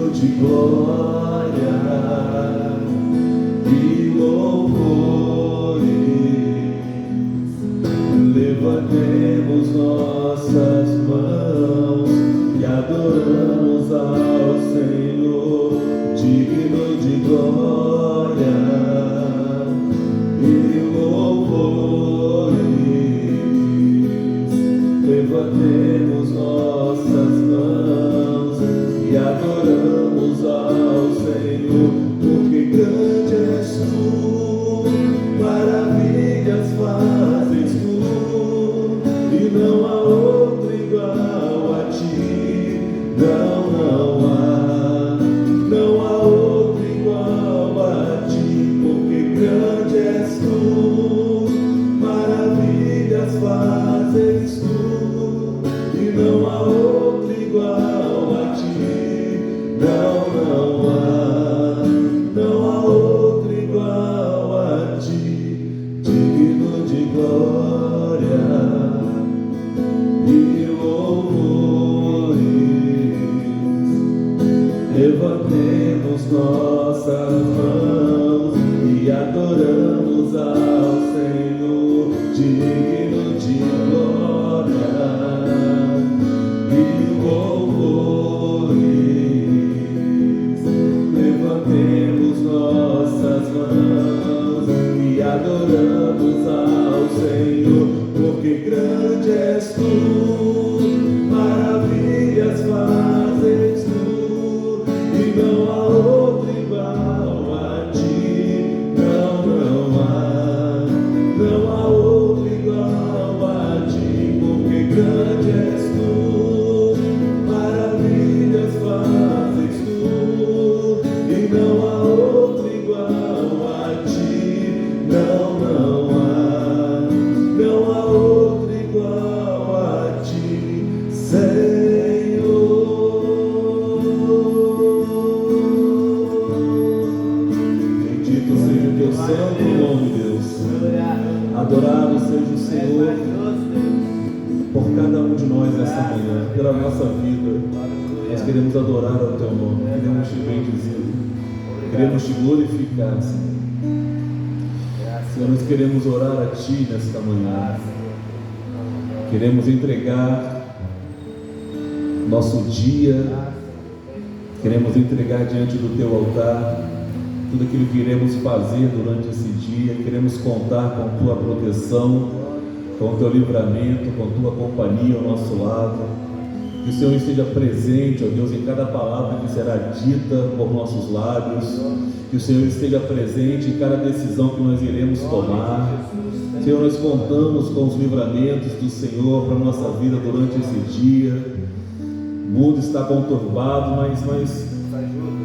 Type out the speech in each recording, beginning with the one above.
digno de glória e louvores. Levantemos nossas mãos e adoramos ao Senhor, digno de glória e louvores. Levantemos nossas mãos e adoramos ao Senhor, porque grande és tu, maravilhas fazes tu, e não há outro igual a ti. Não há outro igual a ti, porque grande és tu, maravilhas fazes tu, e não há outro igual a ti. Não há outro igual a ti, digno de glória e louvores. Levantemos nossas mãos e adoramos ao Senhor, digno de glória e louvores. Levantemos nossas mãos e adoramos ao Senhor, porque grande és tu, maravilhas fazes tu, e não há outro igual a ti. Não há outro igual a ti, porque grande és tu, maravilhas fazes tu, e não há outro igual a ti. Não há outro igual a ti, Senhor. Bendito seja o teu santo nome, Deus. Adorado seja o Senhor por cada um de nós essa manhã, pela nossa vida. Nós queremos adorar ao teu nome, queremos te bendizer, queremos te glorificar, Senhor. Senhor, nós queremos orar a ti nesta manhã. Queremos entregar nosso dia, queremos entregar diante do teu altar tudo aquilo que iremos fazer durante esse dia. Queremos contar com tua proteção, com o teu livramento, com tua companhia ao nosso lado. Que o Senhor esteja presente, ó Deus, em cada palavra que será dita por nossos lábios. Que o Senhor esteja presente em cada decisão que nós iremos tomar. Senhor, nós contamos com os livramentos do Senhor para a nossa vida durante esse dia. O mundo está conturbado, mas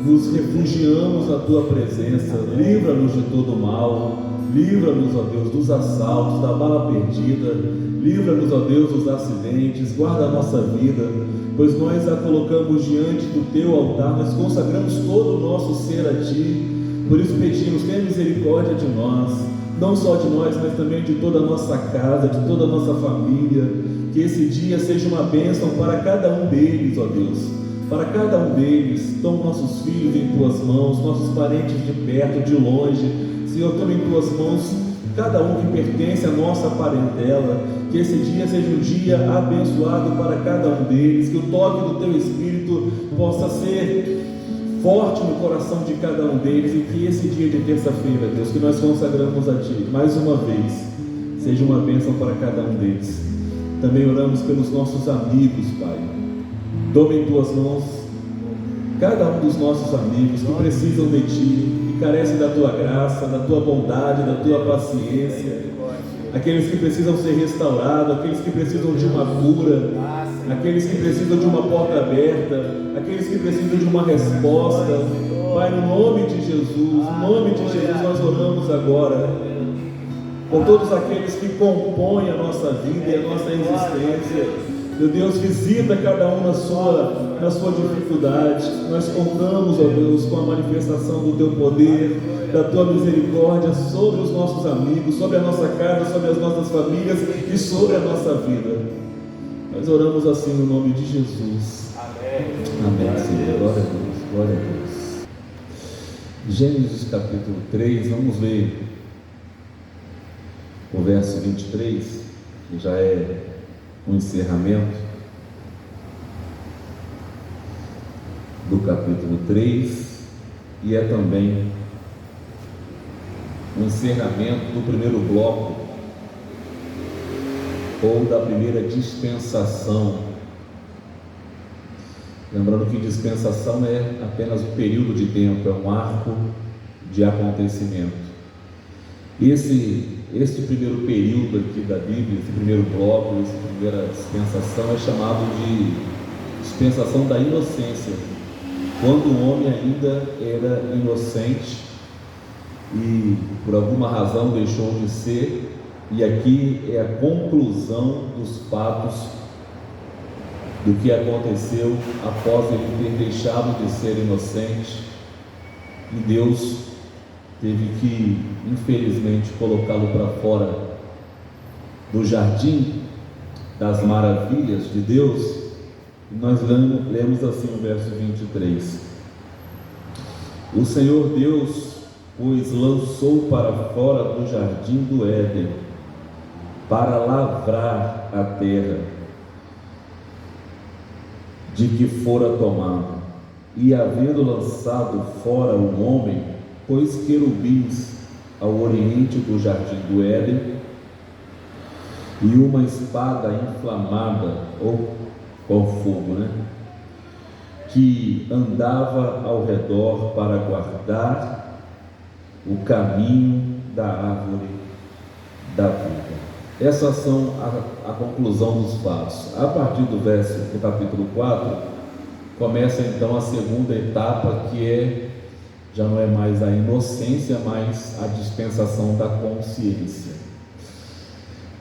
nos refugiamos na tua presença. Livra-nos de todo mal. Livra-nos, ó Deus, dos assaltos, da bala perdida. Livra-nos, ó Deus, dos acidentes. Guarda a nossa vida, pois nós a colocamos diante do teu altar. Nós consagramos todo o nosso ser a ti. Por isso pedimos, tenha misericórdia de nós, não só de nós, mas também de toda a nossa casa, de toda a nossa família. Que esse dia seja uma bênção para cada um deles, ó Deus. Para cada um deles. Toma nossos filhos em tuas mãos, nossos parentes de perto, de longe. Senhor, toma em tuas mãos cada um que pertence à nossa parentela. Que esse dia seja um dia abençoado para cada um deles. Que o toque do teu Espírito possa ser forte no coração de cada um deles, e que esse dia de terça-feira, Deus, que nós consagramos a Ti, mais uma vez, seja uma bênção para cada um deles. Também oramos pelos nossos amigos, Pai. Toma em Tuas mãos cada um dos nossos amigos que precisam de Ti, que carecem da Tua graça, da Tua bondade, da Tua paciência. Aqueles que precisam ser restaurados, aqueles que precisam de uma cura, aqueles que precisam de uma porta aberta, aqueles que precisam de uma resposta. Pai, no nome de Jesus, nós oramos agora por todos aqueles que compõem a nossa vida e a nossa existência. Meu Deus, visita cada um na sua dificuldade. Nós contamos, ó Deus, com a manifestação do Teu poder, da Tua misericórdia sobre os nossos amigos, sobre a nossa casa, sobre as nossas famílias e sobre a nossa vida. Nós oramos assim no nome de Jesus. Amém. Amém, Senhor. Glória a Deus. Glória a Deus. Gênesis capítulo 3, vamos ler o verso 23, que já é um encerramento do capítulo 3 e é também um encerramento do primeiro bloco ou da primeira dispensação. Lembrando que dispensação é apenas um período de tempo, é um arco de acontecimento. Este primeiro período aqui da Bíblia, esse primeiro bloco, essa primeira dispensação é chamado de dispensação da inocência, quando o homem ainda era inocente e por alguma razão deixou de ser, e aqui é a conclusão dos fatos do que aconteceu após ele ter deixado de ser inocente, e Deus teve que, infelizmente, colocá-lo para fora do jardim das maravilhas de Deus. E nós lemos assim o verso 23: o Senhor Deus, pois, lançou para fora do jardim do Éden, para lavrar a terra de que fora tomado, e havendo lançado fora o homem, pôs querubins ao oriente do jardim do Éden, e uma espada inflamada, ou com fogo, que andava ao redor para guardar o caminho da árvore da vida. Essas são a conclusão dos fatos. A partir do capítulo 4, começa então a segunda etapa, que já não é mais a inocência, mas a dispensação da consciência.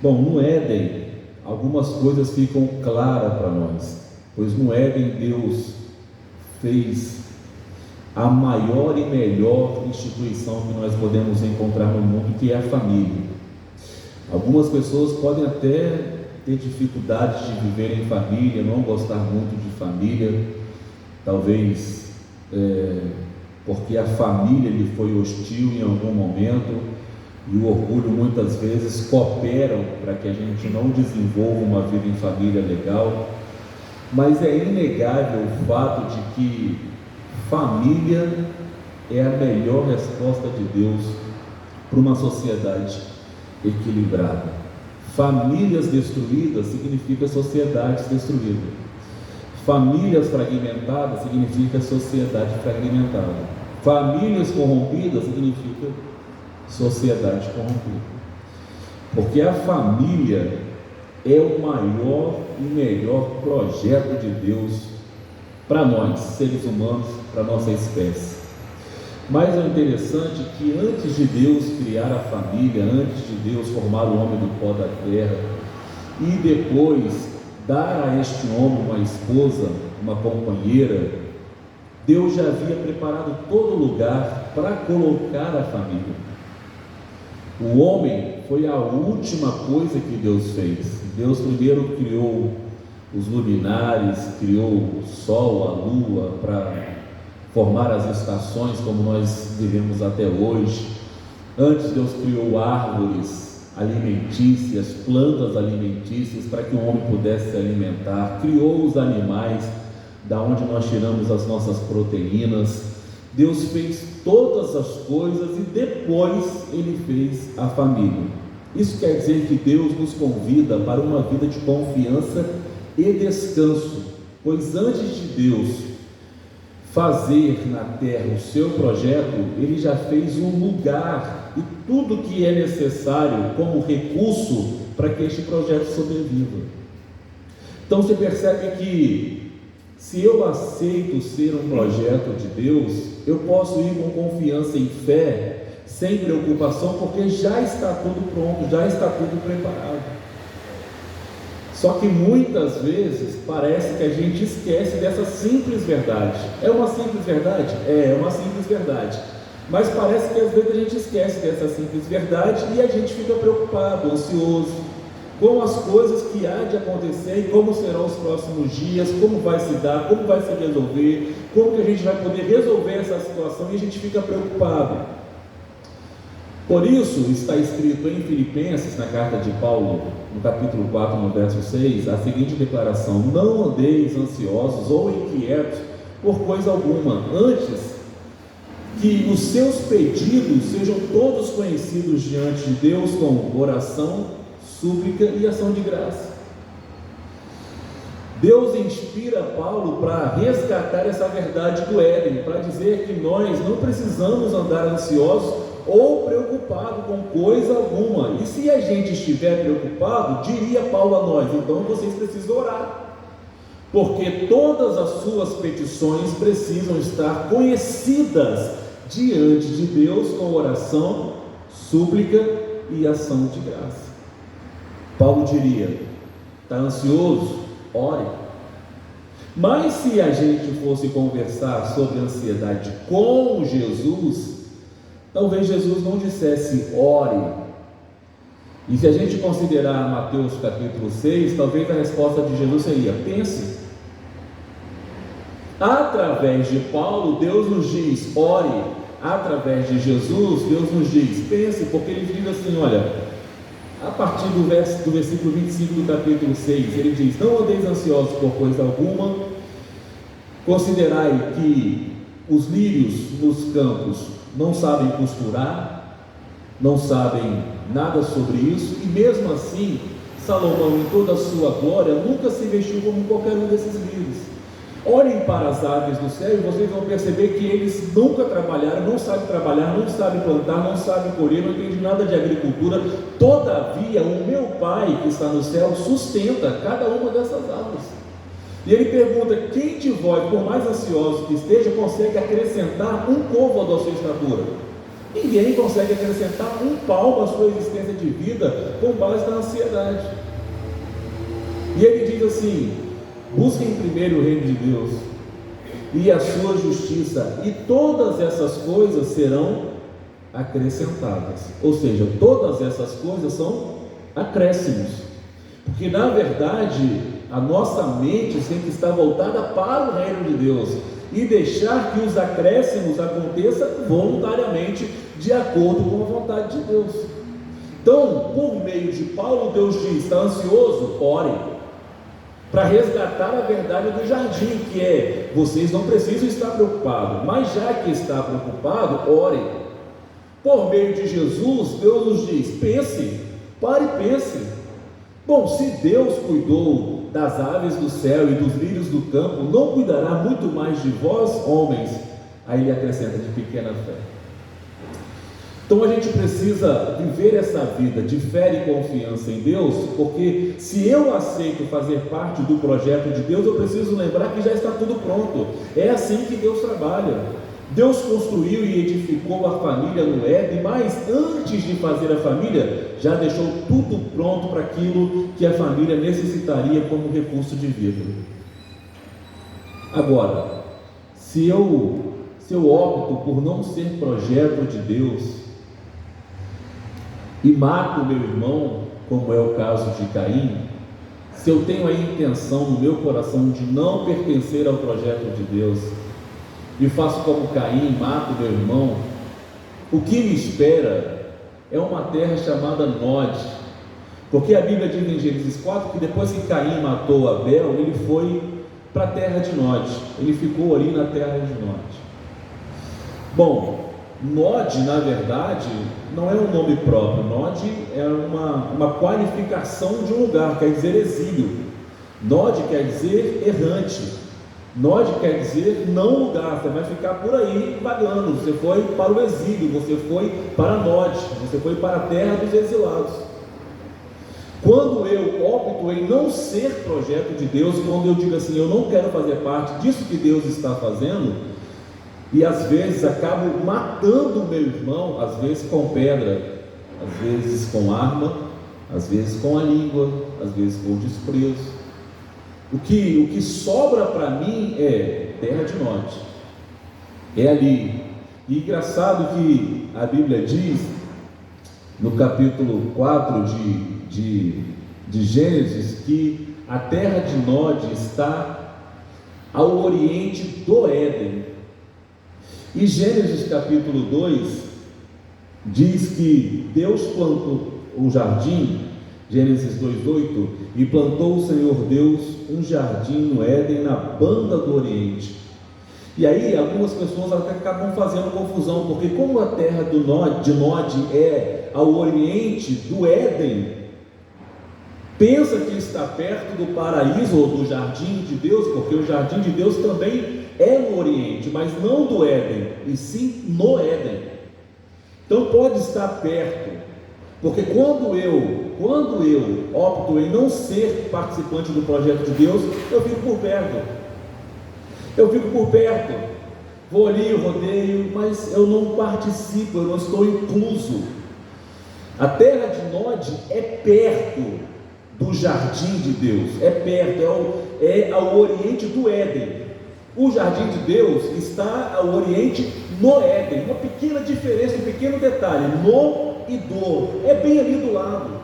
Bom, no Éden, algumas coisas ficam claras para nós, pois no Éden Deus fez a maior e melhor instituição que nós podemos encontrar no mundo, que é a família. Algumas pessoas podem até ter dificuldades de viver em família, não gostar muito de família, talvez porque a família lhe foi hostil em algum momento, e o orgulho muitas vezes cooperam para que a gente não desenvolva uma vida em família legal. Mas é inegável o fato de que família é a melhor resposta de Deus para uma sociedade equilibrada. Famílias destruídas significa sociedades destruídas. Famílias fragmentadas significa sociedade fragmentada. Famílias corrompidas significa sociedade corrompida. Porque a família é o maior e melhor projeto de Deus para nós, seres humanos, para a nossa espécie. Mas é interessante que antes de Deus criar a família, antes de Deus formar o homem do pó da terra e depois dar a este homem uma esposa, uma companheira, Deus já havia preparado todo lugar para colocar a família. O homem foi a última coisa que Deus fez. Deus primeiro criou os luminares, criou o sol, a lua, para formar as estações como nós vivemos até hoje. Antes, Deus criou árvores alimentícias, plantas alimentícias, para que o homem pudesse se alimentar. Criou os animais, da onde nós tiramos as nossas proteínas. Deus fez todas as coisas e depois Ele fez a família. Isso quer dizer que Deus nos convida para uma vida de confiança e descanso, pois antes de Deus fazer na terra o seu projeto, Ele já fez um lugar e tudo que é necessário como recurso para que este projeto sobreviva. Então você percebe que se eu aceito ser um projeto de Deus, eu posso ir com confiança e fé, sem preocupação, porque já está tudo pronto, já está tudo preparado. Só que muitas vezes parece que a gente esquece dessa simples verdade. É uma simples verdade? É uma simples verdade. Mas parece que às vezes a gente esquece dessa simples verdade e a gente fica preocupado, ansioso, com as coisas que há de acontecer e como serão os próximos dias, como vai se dar, como vai se resolver, como que a gente vai poder resolver essa situação, e a gente fica preocupado. Por isso está escrito em Filipenses, na carta de Paulo, no capítulo 4, no verso 6, a seguinte declaração: não andeis ansiosos ou inquietos por coisa alguma, antes que os seus pedidos sejam todos conhecidos diante de Deus com oração, súplica e ação de graça. Deus inspira Paulo para resgatar essa verdade do Éden, para dizer que nós não precisamos andar ansiosos ou preocupados com coisa alguma. E se a gente estiver preocupado, diria Paulo a nós: então vocês precisam orar, porque todas as suas petições precisam estar conhecidas diante de Deus com oração, súplica e ação de graça. Paulo diria: está ansioso? Ore. Mas se a gente fosse conversar sobre ansiedade com Jesus, talvez Jesus não dissesse ore. E se a gente considerar Mateus capítulo 6, talvez a resposta de Jesus seria: pense. Através de Paulo, Deus nos diz ore. Através de Jesus, Deus nos diz pense, porque ele diz assim, olha, a partir do versículo 25 do capítulo 6, ele diz: não andeis ansiosos por coisa alguma, considerai que os lírios nos campos não sabem costurar, não sabem nada sobre isso, e mesmo assim, Salomão, em toda a sua glória, nunca se vestiu como qualquer um desses lírios. Olhem para as aves do céu e vocês vão perceber que eles nunca trabalharam, não sabem trabalhar, não sabem plantar, não sabem colher, não entendem nada de agricultura. Todavia, o meu Pai que está no céu sustenta cada uma dessas aves. E ele pergunta: quem de vós, por mais ansioso que esteja, consegue acrescentar um côvado à sua estatura? Ninguém consegue acrescentar um palmo à sua existência de vida com base na ansiedade. E ele diz assim: busquem primeiro o reino de Deus e a sua justiça, e todas essas coisas serão acrescentadas. Ou seja, todas essas coisas são acréscimos, porque na verdade a nossa mente tem que estar voltada para o reino de Deus e deixar que os acréscimos aconteçam voluntariamente, de acordo com a vontade de Deus. Então, por meio de Paulo, Deus diz: está ansioso? Ore, para resgatar a verdade do jardim, que é: vocês não precisam estar preocupados, mas já que está preocupado, ore. Por meio de Jesus, Deus nos diz: pense, pare e pense. Bom, se Deus cuidou das aves do céu e dos lírios do campo, não cuidará muito mais de vós, homens? Aí ele acrescenta: de pequena fé. Então a gente precisa viver essa vida de fé e confiança em Deus, porque se eu aceito fazer parte do projeto de Deus, eu preciso lembrar que já está tudo pronto. É assim que Deus trabalha. Deus construiu e edificou a família no Éden, mas antes de fazer a família, já deixou tudo pronto para aquilo que a família necessitaria como recurso de vida. Agora, se eu opto por não ser projeto de Deus e mato meu irmão, como é o caso de Caim, se eu tenho a intenção no meu coração de não pertencer ao projeto de Deus, e faço como Caim, mato meu irmão, o que me espera é uma terra chamada Nod, porque a Bíblia diz em Gênesis 4 que depois que Caim matou Abel, ele foi para a terra de Nod, ele ficou ali na terra de Nod. Bom, Nod, na verdade, não é um nome próprio. Nod é uma qualificação de um lugar, quer dizer exílio. Nod quer dizer errante. Nod quer dizer não lugar. Você vai ficar por aí vagando. Você foi para o exílio, você foi para Nod, você foi para a terra dos exilados. Quando eu opto em não ser projeto de Deus, quando eu digo assim, eu não quero fazer parte disso que Deus está fazendo, e às vezes acabo matando o meu irmão, às vezes com pedra, às vezes com arma, às vezes com a língua, às vezes com desprezo. O que sobra para mim é terra de Nod, é ali. E engraçado que a Bíblia diz, no capítulo 4 de de Gênesis que a terra de Nod está ao oriente do Éden. E Gênesis capítulo 2 diz que Deus plantou o jardim, Gênesis 2:8, e plantou o Senhor Deus um jardim no Éden na banda do oriente. E aí algumas pessoas até acabam fazendo confusão, porque como a terra de Nod é ao oriente do Éden, pensa que está perto do paraíso ou do jardim de Deus, porque o jardim de Deus também é no oriente, mas não do Éden, e sim no Éden. Então pode estar perto, porque quando eu opto em não ser participante do projeto de Deus, eu fico por perto, vou ali, rodeio, mas eu não participo, eu não estou incluso. A terra de Nod é perto do jardim de Deus, é perto, é ao oriente do Éden. O jardim de Deus está ao oriente no Éden. Uma pequena diferença, um pequeno detalhe, no e do, é bem ali do lado.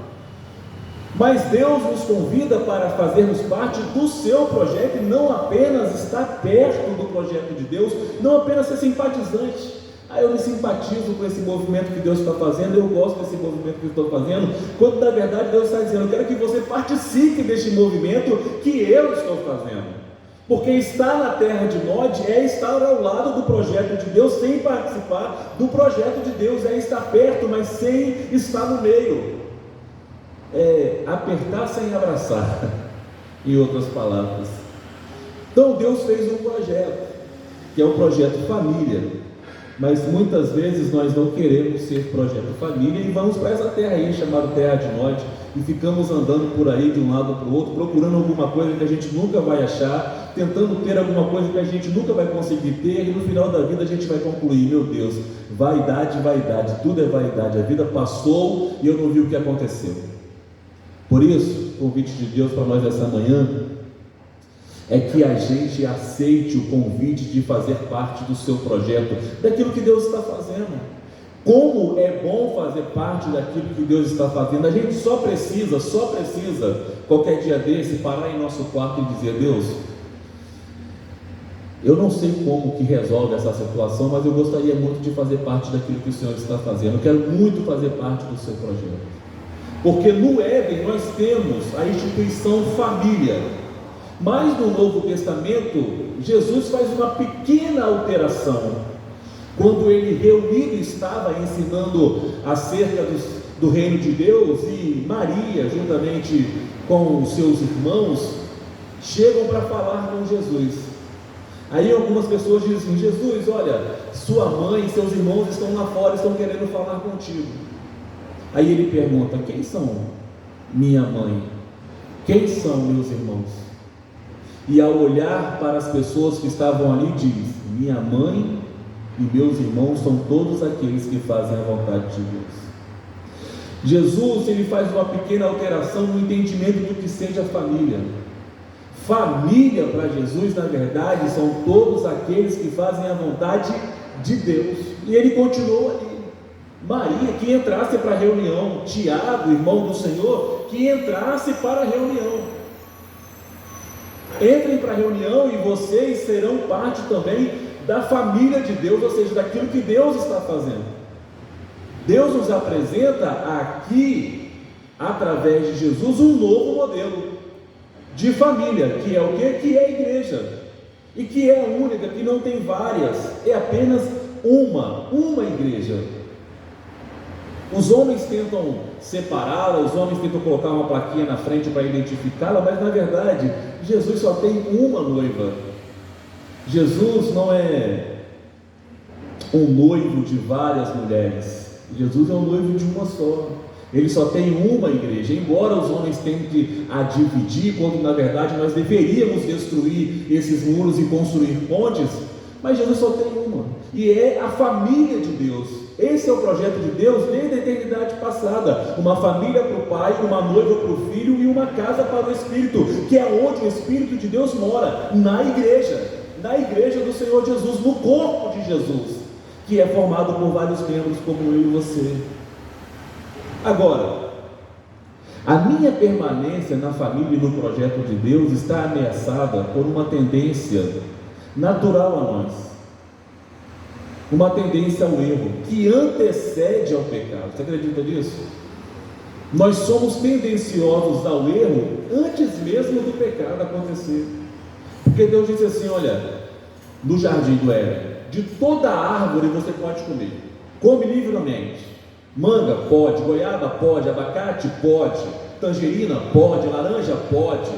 Mas Deus nos convida para fazermos parte do seu projeto, e não apenas estar perto do projeto de Deus, não apenas ser simpatizante. Eu me simpatizo com esse movimento que Deus está fazendo, eu gosto desse movimento que eu estou fazendo, quando na verdade Deus está dizendo: eu quero que você participe deste movimento que eu estou fazendo. Porque estar na terra de Nod é estar ao lado do projeto de Deus, sem participar do projeto de Deus, é estar perto, mas sem estar no meio. É apertar sem abraçar, em outras palavras. Então Deus fez um projeto, que é o projeto família, mas muitas vezes nós não queremos ser projeto família e vamos para essa terra aí, chamada terra de Nod, e ficamos andando por aí de um lado para o outro, procurando alguma coisa que a gente nunca vai achar, tentando ter alguma coisa que a gente nunca vai conseguir ter, e no final da vida a gente vai concluir: meu Deus, vaidade, tudo é vaidade, a vida passou e eu não vi o que aconteceu. Por isso, o convite de Deus para nós essa manhã é que a gente aceite o convite de fazer parte do seu projeto, daquilo que Deus está fazendo. Como é bom fazer parte daquilo que Deus está fazendo. A gente só precisa, qualquer dia desse, parar em nosso quarto e dizer: Deus, eu não sei como que resolve essa situação, mas eu gostaria muito de fazer parte daquilo que o Senhor está fazendo. Eu quero muito fazer parte do seu projeto. Porque no Éden nós temos a instituição família, mas no Novo Testamento Jesus faz uma pequena alteração. Quando ele reunido estava ensinando acerca do reino de Deus, e Maria, juntamente com os seus irmãos, chegam para falar com Jesus. Aí algumas pessoas dizem assim: Jesus, olha, sua mãe e seus irmãos estão lá fora, estão querendo falar contigo. Aí ele pergunta: quem são minha mãe? Quem são meus irmãos? E ao olhar para as pessoas que estavam ali, diz: minha mãe e meus irmãos são todos aqueles que fazem a vontade de Deus. Jesus, ele faz uma pequena alteração no entendimento do que seja família. Família para Jesus, na verdade, são todos aqueles que fazem a vontade de Deus. E ele continuou ali. Maria, que entrasse para a reunião. Tiago, irmão do Senhor, que entrasse para a reunião. Entrem para a reunião e vocês serão parte também da família de Deus, ou seja, daquilo que Deus está fazendo. Deus nos apresenta aqui, através de Jesus, um novo modelo de família, que é o quê? Que é a igreja, e que é única, que não tem várias, é apenas uma igreja. Os homens tentam separá-la, os homens tentam colocar uma plaquinha na frente para identificá-la, mas na verdade, Jesus só tem uma noiva. Jesus não é um noivo de várias mulheres, Jesus é um noivo de uma só. Ele só tem uma igreja, embora os homens tentem a dividir, quando na verdade nós deveríamos destruir esses muros e construir pontes, mas Jesus só tem uma, e é a família de Deus. Esse é o projeto de Deus desde a eternidade passada: uma família para o Pai, uma noiva para o Filho e uma casa para o Espírito, que é onde o Espírito de Deus mora, na igreja do Senhor Jesus, no corpo de Jesus, que é formado por vários membros como eu e você. Agora, A minha permanência na família e no projeto de Deus está ameaçada por uma tendência natural a nós, uma tendência ao erro, que antecede ao pecado. Você acredita nisso? Nós somos tendenciosos ao erro antes mesmo do pecado acontecer, porque Deus disse assim: olha, no jardim do Éden, de toda árvore você pode comer, come livremente. Manga pode, goiaba pode, abacate pode, tangerina pode, laranja pode,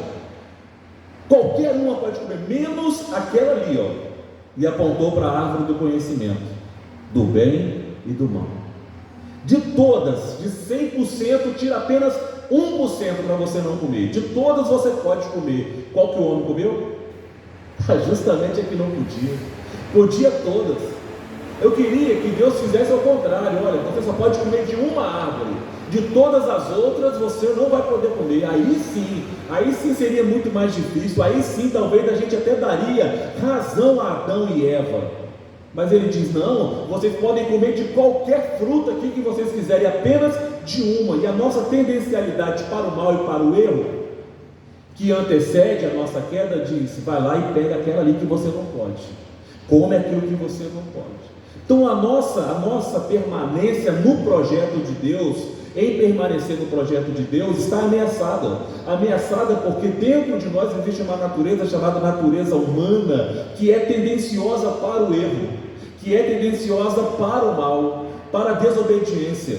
qualquer uma pode comer, menos aquela ali, ó. E apontou para a árvore do conhecimento do bem e do mal. De todas, de 100%, tira apenas 1% para você não comer. De todas você pode comer. Qual que o homem comeu? Justamente a que não podia. Podia todas. Eu queria que Deus fizesse ao contrário. Olha, você só pode comer de uma árvore, de todas as outras você não vai poder comer. Aí sim seria muito mais difícil. Aí sim talvez a gente até daria razão a Adão e Eva. Mas ele diz: não, vocês podem comer de qualquer fruta aqui que vocês quiserem, apenas de uma. E a nossa tendencialidade para o mal e para o erro, que antecede a nossa queda, diz: vai lá e pega aquela ali que você não pode, come aquilo que você não pode. Então a nossa permanência no projeto de Deus, em permanecer no projeto de Deus, está ameaçada porque dentro de nós existe uma natureza chamada natureza humana, que é tendenciosa para o erro, que é tendenciosa para o mal, para a desobediência.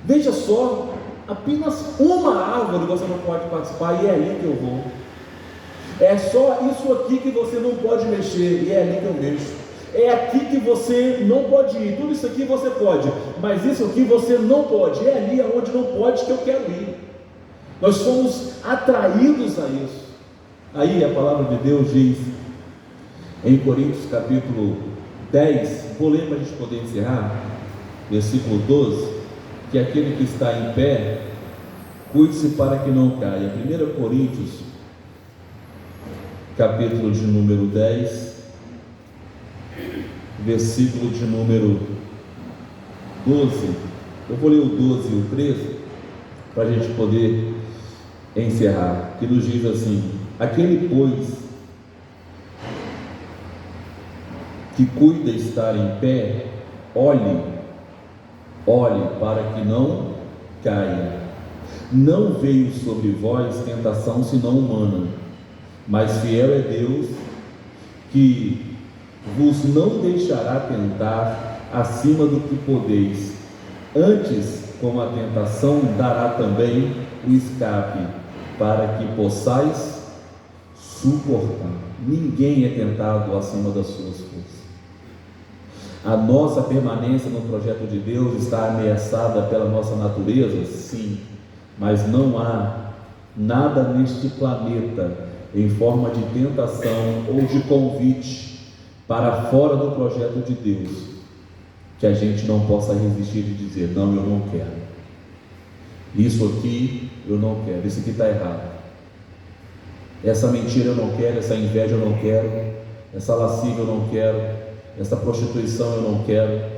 Veja só, apenas uma árvore você não pode participar, e é ali que eu vou. É só isso aqui que você não pode mexer, e é ali que eu mexo. É aqui que você não pode ir, tudo isso aqui você pode, mas isso aqui você não pode, é ali aonde não pode que eu quero ir. Nós somos atraídos a isso. Aí a palavra de Deus diz, em Coríntios capítulo 10, vou ler para a gente poder encerrar, versículo 12, que aquele que está em pé, cuide-se para que não caia. 1 Coríntios, capítulo de número 10, versículo de número 12, eu vou ler o 12 e o 13, para a gente poder encerrar, que nos diz assim: aquele, pois, que cuida estar em pé, olhe para que não caia. Não veio sobre vós tentação senão humana, mas fiel é Deus, que vos não deixará tentar acima do que podeis, antes com a tentação dará também o escape, para que possais suportar. Ninguém é tentado acima das suas forças. A nossa permanência no projeto de Deus está ameaçada pela nossa natureza? Sim, mas não há nada neste planeta em forma de tentação ou de convite para fora do projeto de Deus que a gente não possa resistir e dizer: não, eu não quero, isso aqui eu não quero, isso aqui está errado, essa mentira eu não quero, essa inveja eu não quero, essa lascívia eu não quero, essa prostituição eu não quero,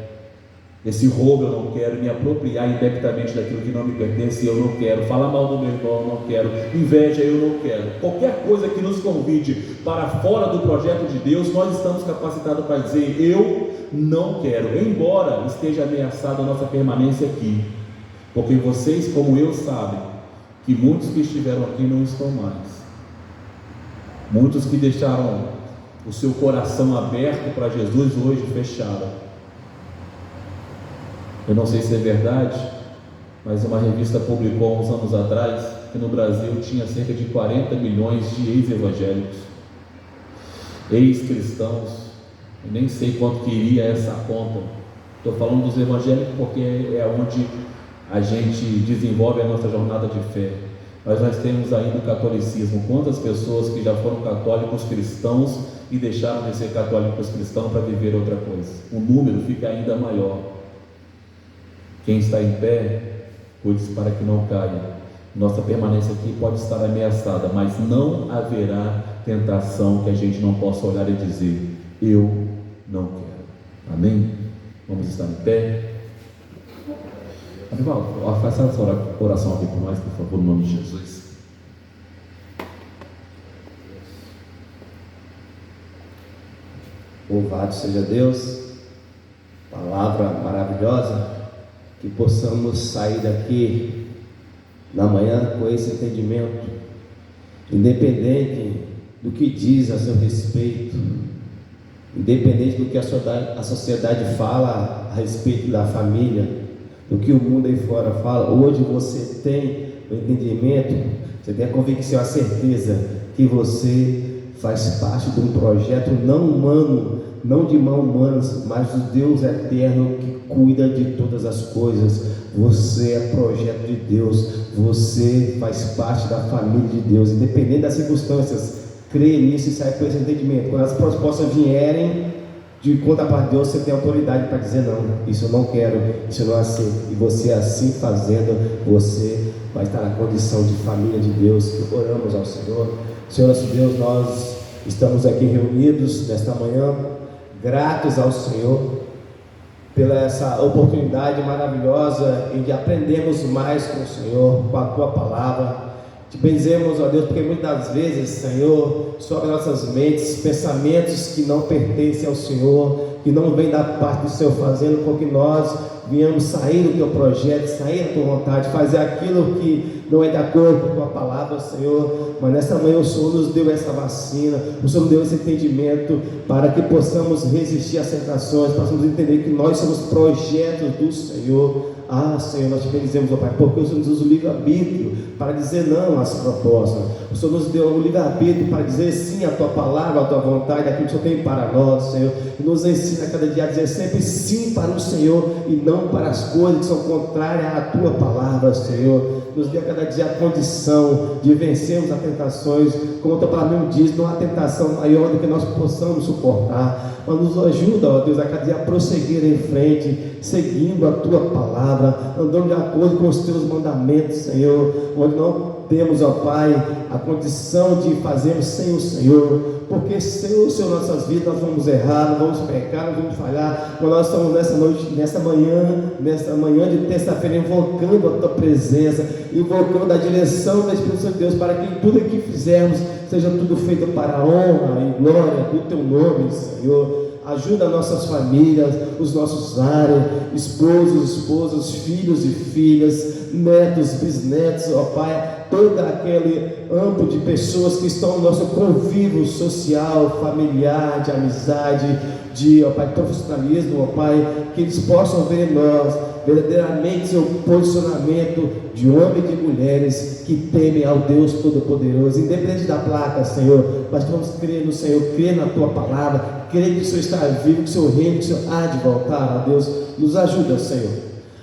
esse roubo eu não quero, me apropriar indebitamente daquilo que não me pertence eu não quero, falar mal do meu irmão eu não quero, inveja eu não quero. Qualquer coisa que nos convide para fora do projeto de Deus, nós estamos capacitados para dizer: eu não quero, embora esteja ameaçada a nossa permanência aqui, porque vocês, como eu, sabem que muitos que estiveram aqui não estão mais, muitos que deixaram o seu coração aberto para Jesus hoje fecharam. Eu não sei se é verdade, mas uma revista publicou uns anos atrás que no Brasil tinha cerca de 40 milhões de ex-evangélicos, ex-cristãos. Eu nem sei quanto que iria essa conta. Estou falando dos evangélicos porque é onde a gente desenvolve a nossa jornada de fé. Mas nós temos ainda o catolicismo. Quantas pessoas que já foram católicos cristãos e deixaram de ser católicos cristãos para viver outra coisa? O número fica ainda maior. Quem está em pé, cuide-se para que não caia. Nossa permanência aqui pode estar ameaçada, mas não haverá tentação que a gente não possa olhar e dizer: eu não quero. Amém? Vamos estar em pé. Rivaldo, faça essa oração aqui por nós, por favor, no nome de Jesus. Louvado seja Deus, palavra maravilhosa, que possamos sair daqui na manhã com esse entendimento, independente do que diz a seu respeito, independente do que a sociedade fala a respeito da família, do que o mundo aí fora fala. Hoje você tem o entendimento, você tem a convicção, a certeza que você faz parte de um projeto não humano, não de mãos humanas, mas do Deus eterno que cuida de todas as coisas. Você é projeto de Deus, você faz parte da família de Deus, independente das circunstâncias. Crê nisso e sai com esse entendimento. Quando as propostas vierem de conta para Deus, você tem autoridade para dizer não, isso eu não quero, isso eu não aceito. E você assim fazendo, você vai estar na condição de família de Deus. Oramos ao Senhor. Senhor nosso Deus, nós estamos aqui reunidos nesta manhã, gratos ao Senhor pela essa oportunidade maravilhosa de aprendermos mais com o Senhor, com a Tua Palavra. Te benzemos, ó Deus, porque muitas vezes, Senhor, sobre nossas mentes, pensamentos que não pertencem ao Senhor, que não vêm da parte do Senhor, fazendo com que nós venhamos sair do Teu projeto, sair da Tua vontade, fazer aquilo que não é de acordo com a Tua palavra, Senhor. Mas nesta manhã o Senhor nos deu essa vacina, o Senhor nos deu esse entendimento para que possamos resistir às tentações, possamos entender que nós somos projetos do Senhor. Senhor, nós te bendizemos, ó Pai, porque o Senhor nos deu o livre-arbítrio para dizer não às propostas. O Senhor nos deu o livre-arbítrio para dizer sim à Tua palavra, à Tua vontade, aquilo que o Senhor tem para nós, Senhor. E nos ensina a cada dia a dizer sempre sim para o Senhor e não para as coisas que são contrárias à Tua palavra, Senhor. Nos dê a cada dia a condição de vencermos as tentações, como a Tua palavra nos diz, não há tentação maior do que nós possamos suportar. Mas nos ajuda, ó Deus, a cada dia a prosseguir em frente, seguindo a Tua palavra, andando de acordo com os Teus mandamentos, Senhor, onde não temos, ó Pai, a condição de fazermos sem o Senhor, porque sem o Senhor nossas vidas nós vamos errar, nós vamos pecar, nós vamos falhar. Mas nós estamos nessa noite, nessa manhã de terça-feira, invocando a Tua presença, invocando a direção do Espírito Santo de Deus, para que tudo que fizermos seja tudo feito para a honra e glória do Teu nome, Senhor. Ajuda nossas famílias, os nossos lares, esposos, esposas, filhos e filhas, netos, bisnetos, ó Pai, todo aquele âmbito de pessoas que estão no nosso convívio social, familiar, de amizade, de, ó Pai, profissionalismo, ó Pai, que eles possam ver em nós verdadeiramente seu posicionamento de homens e de mulheres que temem ao Deus Todo-Poderoso, independente da placa, Senhor. Mas vamos crer no Senhor, crer na Tua palavra, crer que o Senhor está vivo, que o Senhor reina, que o Senhor há de voltar, ó Deus. Nos ajuda, Senhor,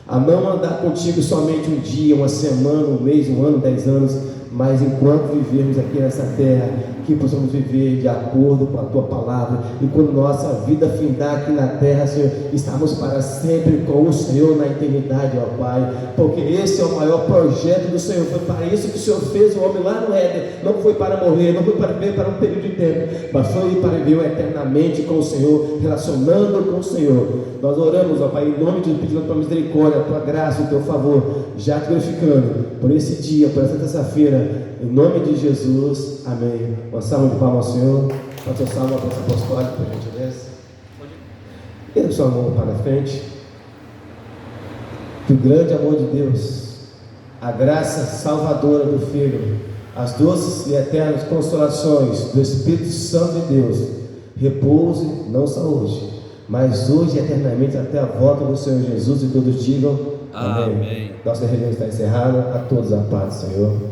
a não andar contigo somente um dia, uma semana, um mês, um ano, 10 anos, mas enquanto vivermos aqui nessa terra, que possamos viver de acordo com a Tua palavra, e quando nossa vida findar aqui na terra, Senhor, estamos para sempre com o Senhor na eternidade, ó Pai, porque esse é o maior projeto do Senhor. Foi para isso que o Senhor fez o homem lá no Éden. Não foi para morrer, não foi para viver para um período de tempo, mas foi para viver eternamente com o Senhor, relacionando com o Senhor. Nós oramos, ó Pai, em nome de Jesus, pedindo a Tua misericórdia, a Tua graça, o Teu favor, já te glorificando por esse dia, por essa terça-feira, em nome de Jesus, amém. Uma salva de palmas ao Senhor. Pode ser salva para essa apostólica, por gentileza. Erga sua mão para frente. Que o grande amor de Deus, a graça salvadora do Filho, as doces e eternas consolações do Espírito Santo de Deus, repouse não só hoje, mas hoje e eternamente até a volta do Senhor Jesus, e todos digam amém. Nossa reunião está encerrada. A todos a paz do Senhor.